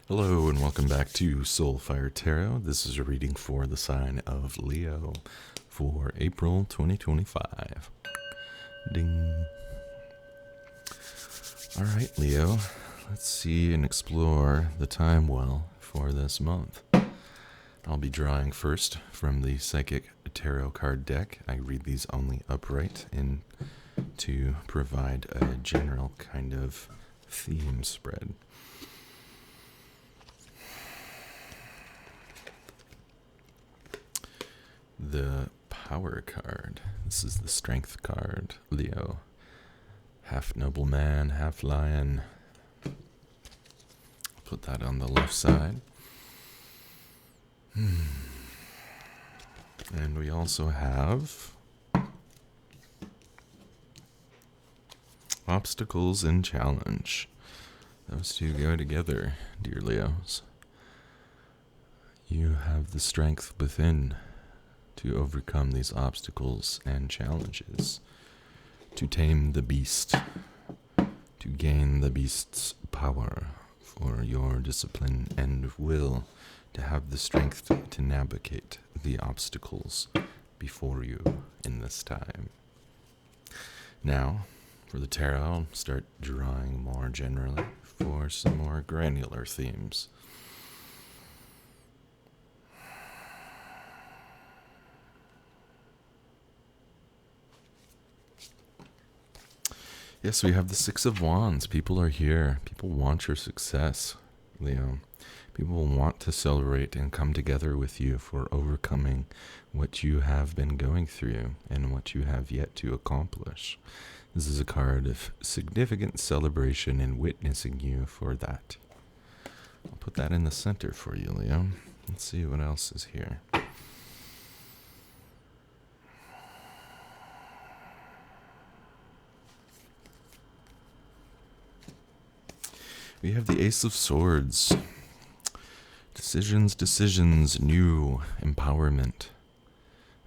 Hello and welcome back to Soulfire Tarot. This is a reading for the sign of Leo for April 2025. Ding. Alright, Leo, let's see and explore the time well for this month. I'll be drawing first from the Psychic Tarot card deck. I read these only upright and to provide a general kind of theme spread. The Power card. This is the Strength card, Leo. Half nobleman, half lion. Put that on the left side. And we also have obstacles and challenge. Those two go together, dear Leos. You have the strength within to overcome these obstacles and challenges, to tame the beast, to gain the beast's power for your discipline and will, to have the strength to navigate the obstacles before you in this time. Now, for the tarot, I'll start drawing more generally for some more granular themes. Yes, we have the Six of Wands. People are here. People want your success, Leo. People want to celebrate and come together with you for overcoming what you have been going through and what you have yet to accomplish. This is a card of significant celebration and witnessing you for that. I'll put that in the center for you, Leo. Let's see what else is here. We have the Ace of Swords. Decisions, new empowerment,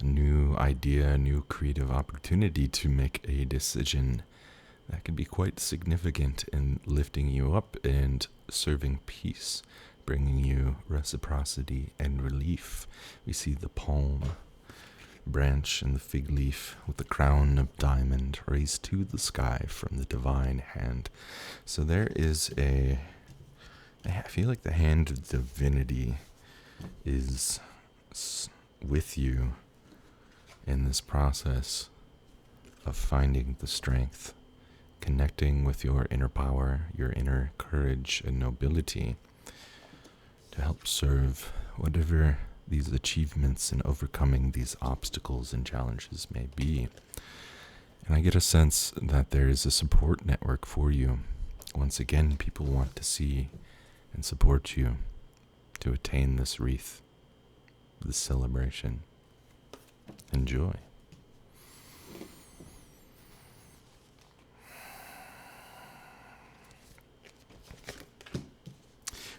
a new idea, a new creative opportunity to make a decision that can be quite significant in lifting you up and serving peace, bringing you reciprocity and relief. We see the palm branch and the fig leaf with the crown of diamond raised to the sky from the divine hand. So there is I feel like the hand of divinity is with you in this process of finding the strength, connecting with your inner power, your inner courage and nobility to help serve whatever these achievements and overcoming these obstacles and challenges may be. And I get a sense that there is a support network for you. Once again, people want to see and support you to attain this wreath, this celebration. Enjoy.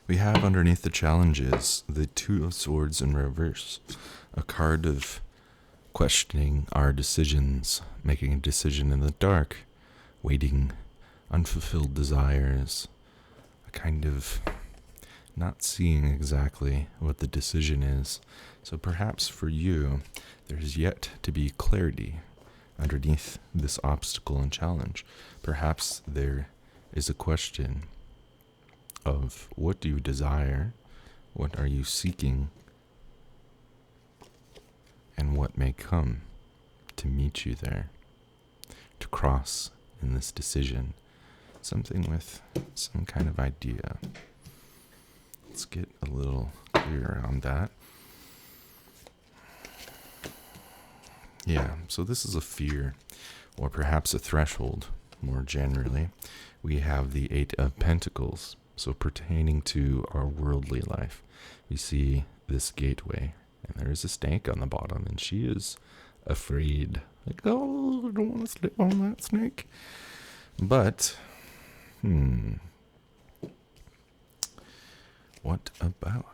We have underneath the challenges the Two of Swords in reverse, a card of questioning our decisions, making a decision in the dark, waiting, unfulfilled desires, a kind of not seeing exactly what the decision is. So perhaps for you, there's yet to be clarity underneath this obstacle and challenge. Perhaps there is a question of what do you desire, what are you seeking, and what may come to meet you there, to cross in this decision. Something with some kind of idea. Let's get a little clearer on that. Yeah, so this is a fear, or perhaps a threshold, more generally. We have the Eight of Pentacles. So pertaining to our worldly life, we see this gateway, and there is a snake on the bottom, and she is afraid. Like, oh, I don't want to slip on that snake. But, what about?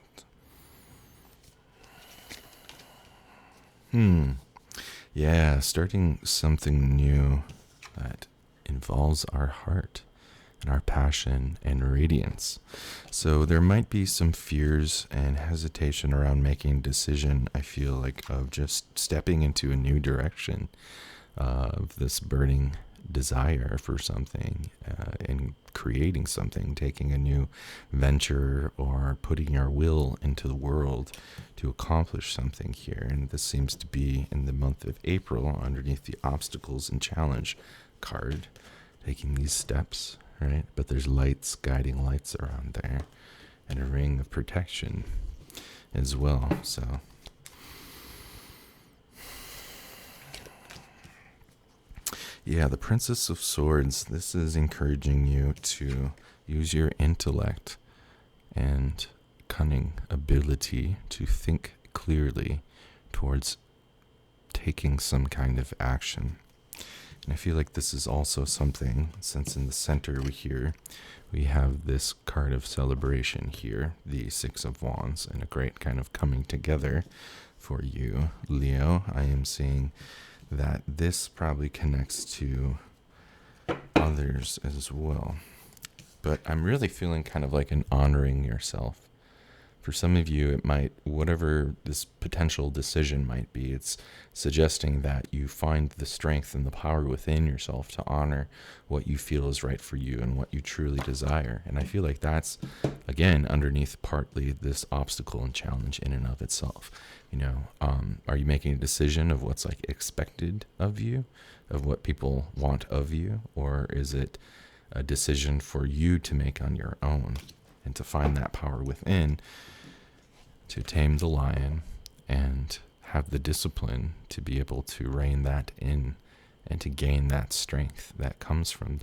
Yeah, starting something new that involves our heart and our passion and radiance. So there might be some fears and hesitation around making a decision, I feel like, of just stepping into a new direction, of this burning desire for something, and creating something, taking a new venture or putting your will into the world to accomplish something here. And this seems to be in the month of April underneath the obstacles and challenge card, taking these steps, right? But there's lights, guiding lights around there, and a ring of protection as well. So yeah, the Princess of Swords, this is encouraging you to use your intellect and cunning ability to think clearly towards taking some kind of action. And I feel like this is also something, since in the center we have this card of celebration here, the Six of Wands, and a great kind of coming together for you, Leo. I am seeing that this probably connects to others as well. But I'm really feeling kind of like an honoring yourself. For some of you, it might, whatever this potential decision might be, it's suggesting that you find the strength and the power within yourself to honor what you feel is right for you and what you truly desire. And I feel like that's, again, underneath partly this obstacle and challenge in and of itself. You know, are you making a decision of what's like expected of you, of what people want of you, or is it a decision for you to make on your own and to find that power within, to tame the lion and have the discipline to be able to rein that in and to gain that strength that comes from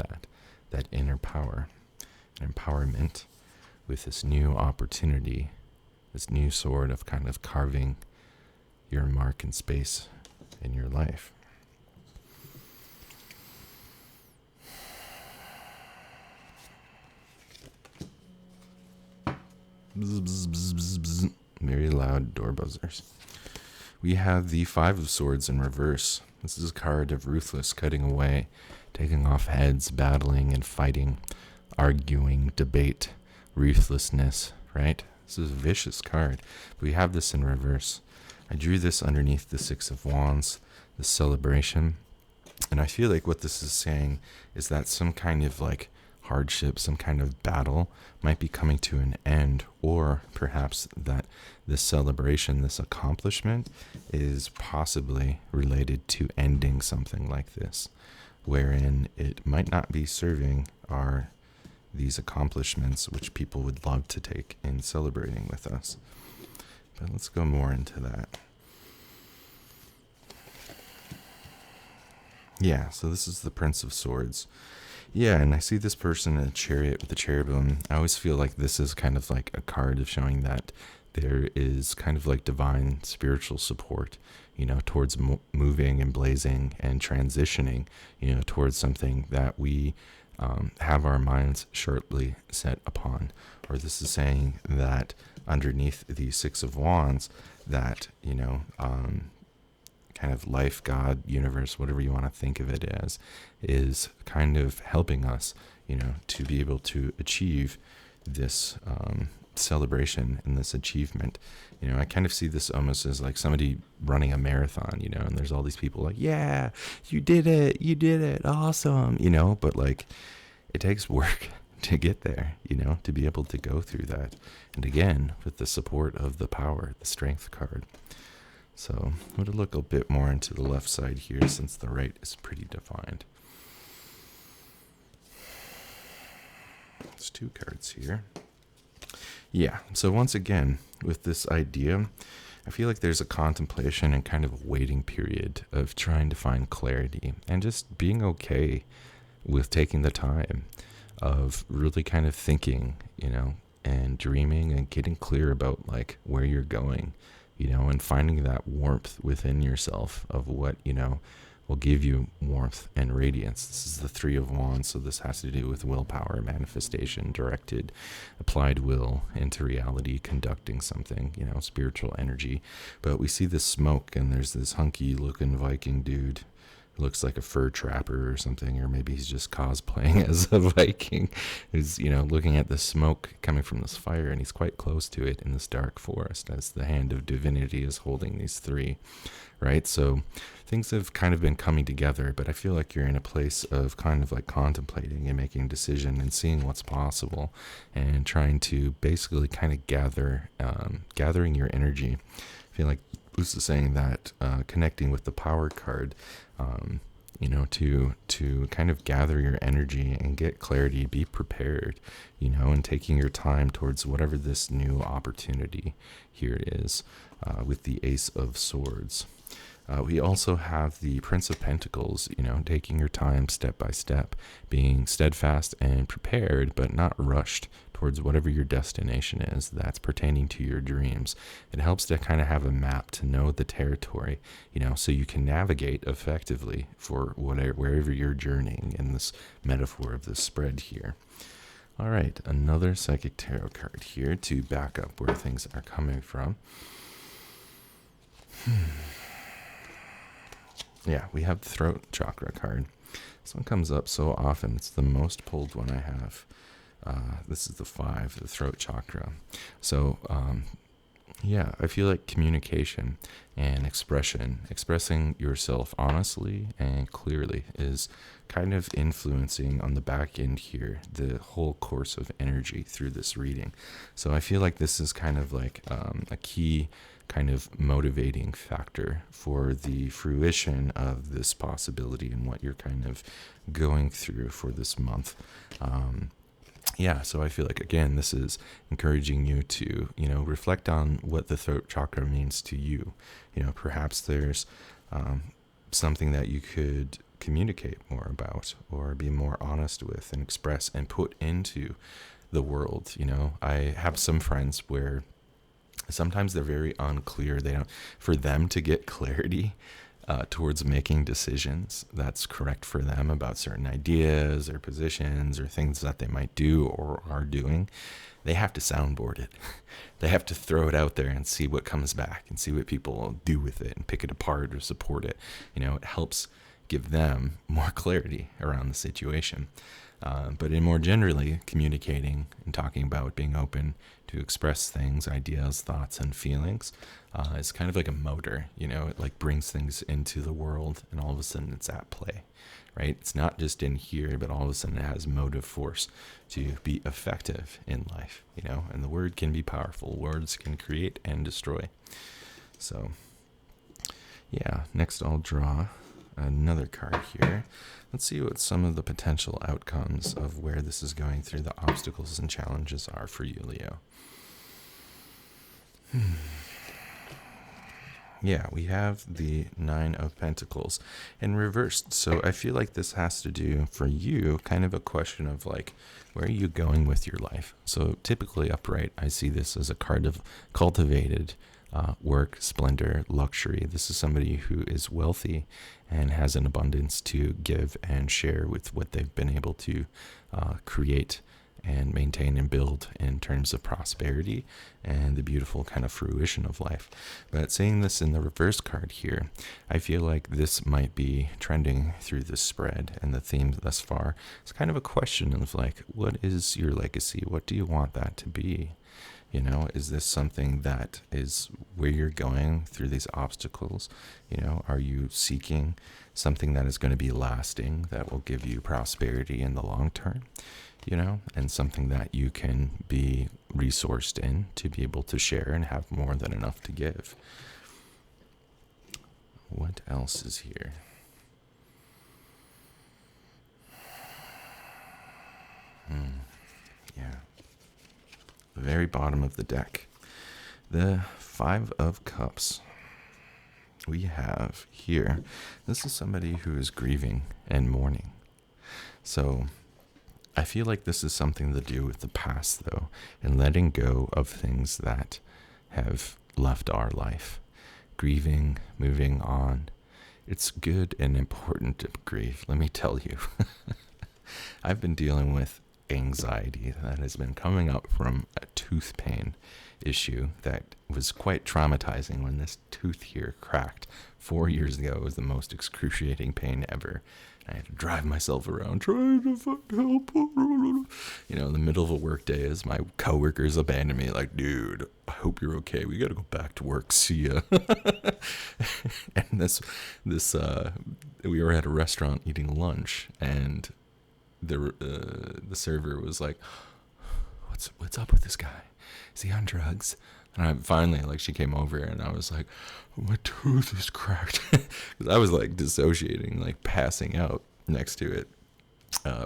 that inner power and empowerment with this new opportunity, this new sword of kind of carving your mark and space in your life. Bzz, bzz, bzz, bzz, bzz. Very loud door buzzers. We have the Five of Swords in reverse. This is a card of ruthless, cutting away, taking off heads, battling and fighting, arguing, debate, ruthlessness, right? This is a vicious card. We have this in reverse. I drew this underneath the Six of Wands, the celebration. And I feel like what this is saying is that some kind of like hardship, some kind of battle might be coming to an end, or perhaps that this celebration, this accomplishment is possibly related to ending something like this, wherein it might not be serving these accomplishments which people would love to take in celebrating with us. But let's go more into that. Yeah, so this is the Prince of Swords. Yeah, and I see this person in a chariot with a cherubim. I always feel like this is kind of like a card of showing that there is kind of like divine spiritual support, you know, towards moving and blazing and transitioning, you know, towards something that we have our minds sharply set upon. Or this is saying that underneath the Six of Wands, that, you know, kind of life, God, universe, whatever you want to think of it as, is kind of helping us, you know, to be able to achieve this celebration and this achievement. You know, I kind of see this almost as like somebody running a marathon, you know, and there's all these people like, yeah, you did it, awesome, you know, but like it takes work to get there, you know, to be able to go through that. And again, with the support of the power, the strength card. So I'm going to look a bit more into the left side here, since the right is pretty defined. There's two cards here. Yeah, so once again, with this idea, I feel like there's a contemplation and kind of waiting period of trying to find clarity and just being okay with taking the time of really kind of thinking, you know, and dreaming and getting clear about like where you're going, you know, and finding that warmth within yourself of what, you know, will give you warmth and radiance. This is the Three of Wands, so this has to do with willpower, manifestation, directed, applied will into reality, conducting something, you know, spiritual energy. But we see this smoke, and there's this hunky looking Viking dude looks like a fur trapper or something, or maybe he's just cosplaying as a Viking who's, looking at the smoke coming from this fire, and he's quite close to it in this dark forest as the hand of divinity is holding these three, right? So things have kind of been coming together, but I feel like you're in a place of kind of like contemplating and making a decision and seeing what's possible and trying to basically kind of gathering your energy. I feel like this is saying that connecting with the power card, to kind of gather your energy and get clarity, be prepared, and taking your time towards whatever this new opportunity here is, with the Ace of Swords. We also have the Prince of Pentacles, taking your time step by step, being steadfast and prepared, but not rushed towards whatever your destination is that's pertaining to your dreams. It helps to kind of have a map to know the territory, so you can navigate effectively for wherever you're journeying in this metaphor of this spread here. All right, another Psychic Tarot card here to back up where things are coming from. Yeah, we have the Throat Chakra card. This one comes up so often. It's the most pulled one I have. This is the 5, the Throat Chakra. So, I feel like communication and expressing yourself honestly and clearly is kind of influencing on the back end here, the whole course of energy through this reading. So I feel like this is kind of like a key kind of motivating factor for the fruition of this possibility and what you're kind of going through for this month. So I feel like, again, this is encouraging you to, reflect on what the Throat Chakra means to you. Perhaps there's something that you could communicate more about or be more honest with and express and put into the world. I have some friends where sometimes they're very unclear. For them to get clarity towards making decisions that's correct for them about certain ideas or positions or things that they might do or are doing, they have to soundboard it. They have to throw it out there and see what comes back and see what people do with it and pick it apart or support it. It helps give them more clarity around the situation. But in more generally, communicating and talking about being open to express things, ideas, thoughts, and feelings is kind of like a motor. It like brings things into the world, and all of a sudden it's at play, right? It's not just in here, but all of a sudden it has motive force to be effective in life, and the word can be powerful. Words can create and destroy. So, next I'll draw another card here. Let's see what some of the potential outcomes of where this is going through, the obstacles and challenges are for you, Leo. We have the 9 of Pentacles in reversed. So I feel like this has to do for you kind of a question of like, where are you going with your life? So typically upright, I see this as a card of cultivated work, splendor, luxury. This is somebody who is wealthy and has an abundance to give and share with what they've been able to create and maintain and build in terms of prosperity and the beautiful kind of fruition of life. But seeing this in the reverse card here, I feel like this might be trending through this spread, and the theme thus far is kind of a question of like, what is your legacy? What do you want that to be? Is this something that is where you're going through these obstacles? Are you seeking something that is going to be lasting, that will give you prosperity in the long term, and something that you can be resourced in to be able to share and have more than enough to give? What else is here? The very bottom of the deck, the 5 of Cups. We have here, this is somebody who is grieving and mourning. So I feel like this is something to do with the past, though, and letting go of things that have left our life. Grieving, moving on. It's good and important to grieve, let me tell you. I've been dealing with anxiety that has been coming up from a tooth pain issue that was quite traumatizing when this tooth here cracked 4 years ago. It was the most excruciating pain ever. I had to drive myself around trying to find help. You know, in the middle of a work day, as my coworkers abandon me, like, dude, I hope you're okay. We got to go back to work. See ya. And we were at a restaurant eating lunch, and the server was like, what's up with this guy? Is he on drugs? And I finally, like, she came over and I was like, my tooth is cracked. Because I was like dissociating, like passing out next to it,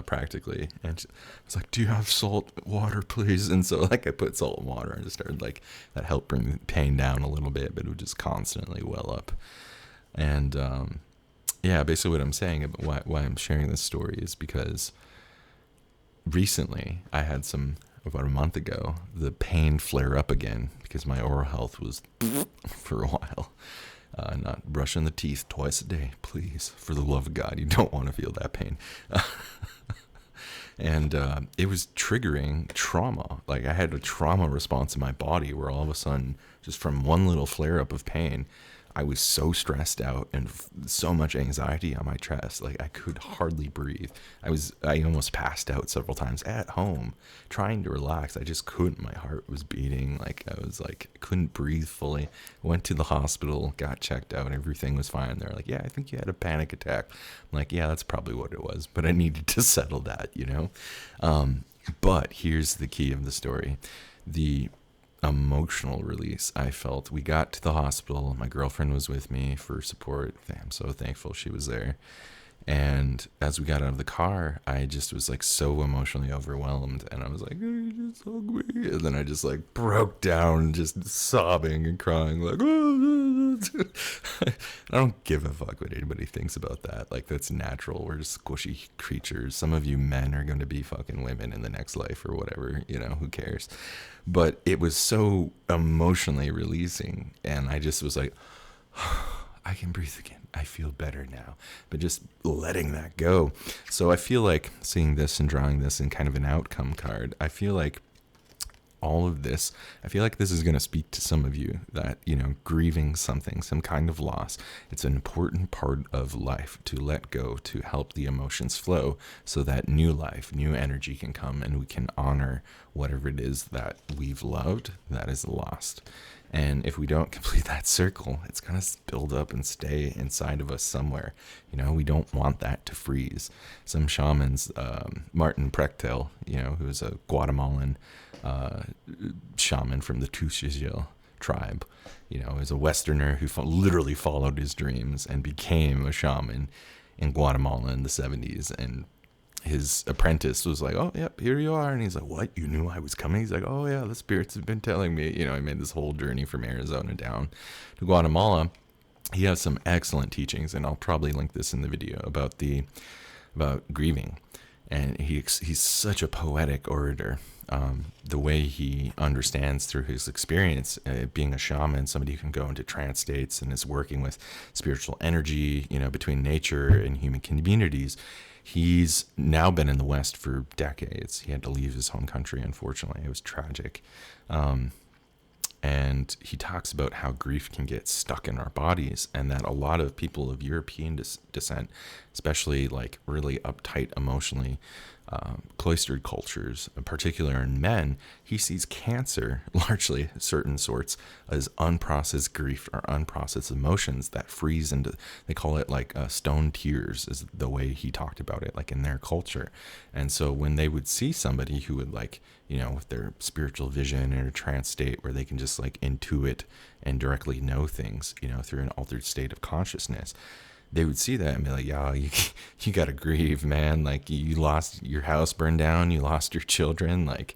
practically. And I was like, do you have salt water, please? And so, like, I put salt and water and just started, like, that helped bring the pain down a little bit, but it would just constantly well up. And yeah, basically what I'm saying about why I'm sharing this story is because recently I had about a month ago, the pain flare up again because my oral health was for a while. Not brushing the teeth twice a day, please, for the love of God. You don't want to feel that pain. And it was triggering trauma. Like, I had a trauma response in my body where all of a sudden, just from one little flare up of pain, I was so stressed out and so much anxiety on my chest. Like, I could hardly breathe. I almost passed out several times at home trying to relax. I just couldn't. My heart was beating. Like, I couldn't breathe fully. Went to the hospital, got checked out. Everything was fine. They're like, yeah, I think you had a panic attack. I'm like, yeah, that's probably what it was. But I needed to settle that, you know? But here's the key of the story. The emotional release I felt. We got to the hospital. My girlfriend was with me for support. I'm so thankful she was there. And as we got out of the car, I just was like so emotionally overwhelmed. And I was like, "You just hug me." And then I just like broke down, just sobbing and crying like, I don't give a fuck what anybody thinks about that. Like, that's natural. We're just squishy creatures. Some of you men are going to be fucking women in the next life or whatever, you know, who cares? But it was so emotionally releasing. And I just was like, I can breathe again. I feel better now. But just letting that go. So I feel like seeing this and drawing this in kind of an outcome card, I feel like all of this, I feel like this is going to speak to some of you that, you know, grieving something, some kind of loss. It's an important part of life to let go, to help the emotions flow so that new life, new energy can come and we can honor whatever it is that we've loved that is lost. And if we don't complete that circle, it's going to build up and stay inside of us somewhere. You know, we don't want that to freeze. Some shamans, Martin Prechtel, you know, who's a Guatemalan shaman from the Tuxtla tribe, you know, is a Westerner who literally followed his dreams and became a shaman in Guatemala in the 70s. And his apprentice was like, oh, yep, here you are. And he's like, what? You knew I was coming? He's like, oh, yeah, the spirits have been telling me. You know, I made this whole journey from Arizona down to Guatemala. He has some excellent teachings, and I'll probably link this in the video about grieving. And he's such a poetic orator. The way he understands through his experience, being a shaman, somebody who can go into trance states and is working with spiritual energy, you know, between nature and human communities. He's now been in the West for decades. He had to leave his home country, unfortunately. It was tragic. And he talks about how grief can get stuck in our bodies, and that a lot of people of European descent, especially like really uptight emotionally, cloistered cultures, in particular in men, he sees cancer, largely certain sorts, as unprocessed grief or unprocessed emotions that freeze into, they call it like stone tears is the way he talked about it, like in their culture. And so when they would see somebody who would like, you know, with their spiritual vision in a trance state where they can just like intuit and directly know things, you know, through an altered state of consciousness, they would see that and be like, yeah, you got to grieve, man. Like, you lost your house, burned down, you lost your children. Like,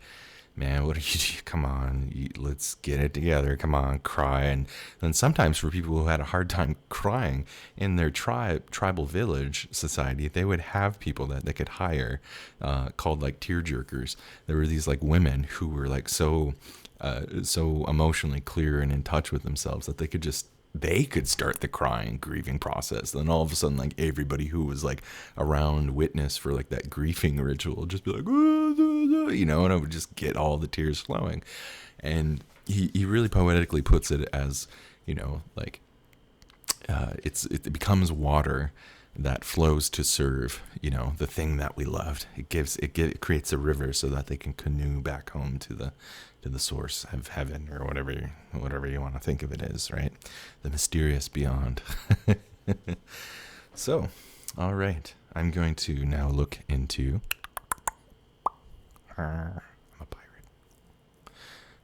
man, what are you do? Come on, let's get it together. Come on, cry. And then sometimes for people who had a hard time crying in their tribal village society, they would have people that they could hire called like tear jerkers. There were these like women who were like so emotionally clear and in touch with themselves that they could start the crying, grieving process. Then all of a sudden, like everybody who was like around witness for like that grieving ritual would just be like, you know, and I would just get all the tears flowing. And he really poetically puts it as, like, it becomes water that flows to serve, the thing that we loved. It creates a river so that they can canoe back home to the source of heaven, or whatever you want to think of it as, right? The mysterious beyond. So, all right, I'm going to now look into. I'm a pirate.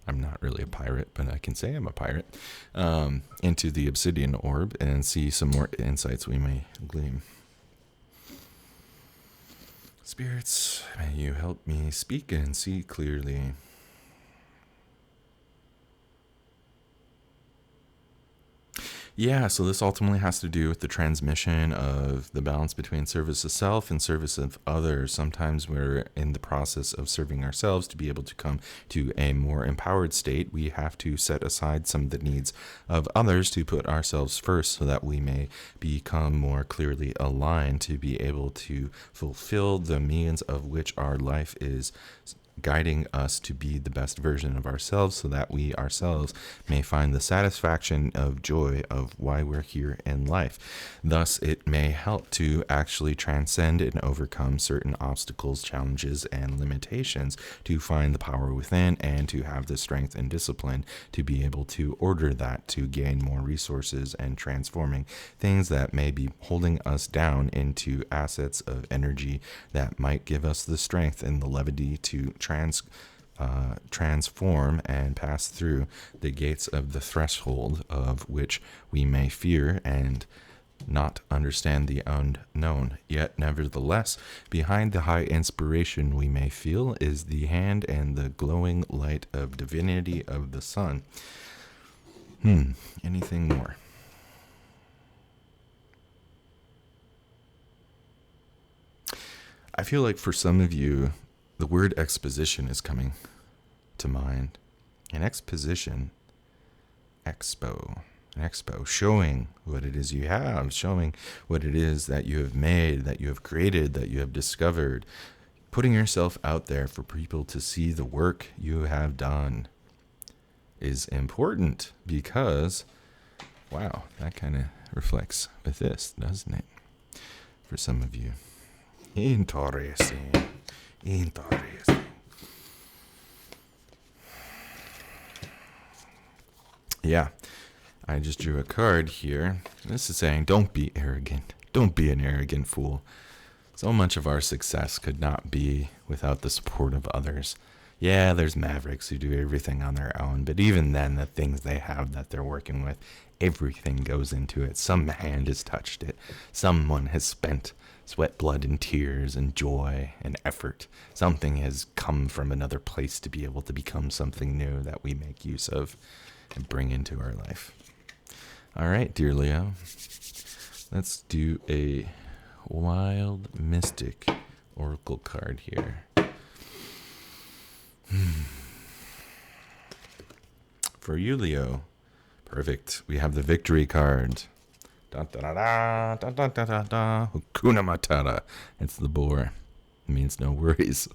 I'm not really a pirate, but I can say I'm a pirate. Into the obsidian orb and see some more insights we may glean. Spirits, may you help me speak and see clearly. Yeah, so this ultimately has to do with the transmission of the balance between service of self and service of others. Sometimes we're in the process of serving ourselves to be able to come to a more empowered state. We have to set aside some of the needs of others to put ourselves first so that we may become more clearly aligned to be able to fulfill the means of which our life is guiding us to be the best version of ourselves, so that we ourselves may find the satisfaction of joy of why we're here in life. Thus, it may help to actually transcend and overcome certain obstacles, challenges, and limitations to find the power within and to have the strength and discipline to be able to order that, to gain more resources and transforming things that may be holding us down into assets of energy that might give us the strength and the levity to transform and pass through the gates of the threshold of which we may fear and not understand the unknown. Yet, nevertheless, behind the high inspiration we may feel is the hand and the glowing light of divinity of the sun. Anything more? I feel like for some of you, the word exposition is coming to mind. An exposition, an expo, showing what it is you have, showing what it is that you have made, that you have created, that you have discovered, putting yourself out there for people to see the work you have done is important, because, wow, that kind of reflects with this, doesn't it? For some of you. Interesting. Yeah, I just drew a card here. This is saying, don't be arrogant. Don't be an arrogant fool. So much of our success could not be without the support of others. Yeah, there's mavericks who do everything on their own, but even then, the things they have that they're working with, everything goes into it. Some hand has touched it. Someone has spent sweat, blood, and tears, and joy, and effort. Something has come from another place to be able to become something new that we make use of and bring into our life. All right, dear Leo, let's do a wild mystic oracle card here. For you, Leo, perfect. We have the victory card. Da da da da da da da da. Hakuna Matata. It's the boar. It means no worries.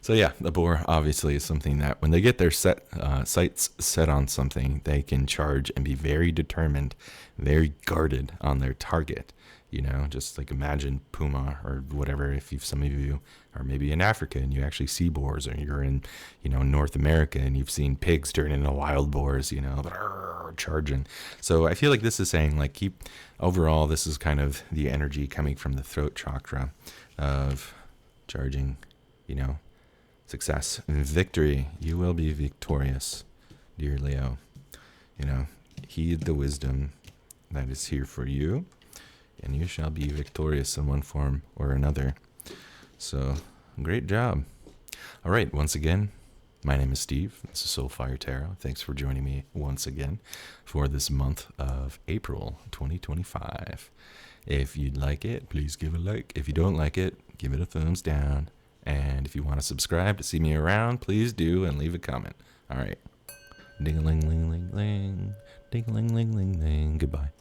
So yeah, the boar obviously is something that when they get their sights set on something, they can charge and be very determined, very guarded on their target. Just like imagine puma or whatever. If some of you are maybe in Africa and you actually see boars, or you're in, North America and you've seen pigs turn into wild boars, charging. So I feel like this is saying, like, overall, this is kind of the energy coming from the throat chakra of charging, success and victory. You will be victorious, dear Leo. Heed the wisdom that is here for you, and you shall be victorious in one form or another. So, great job. All right, once again, my name is Steve. This is Soulfire Tarot. Thanks for joining me once again for this month of April 2025. If you'd like it, please give a like. If you don't like it, give it a thumbs down. And if you want to subscribe to see me around, please do, and leave a comment. All right. Ding-a-ling-ling-ling-ling. Ding-a-ling-ling-ling-ling. Goodbye.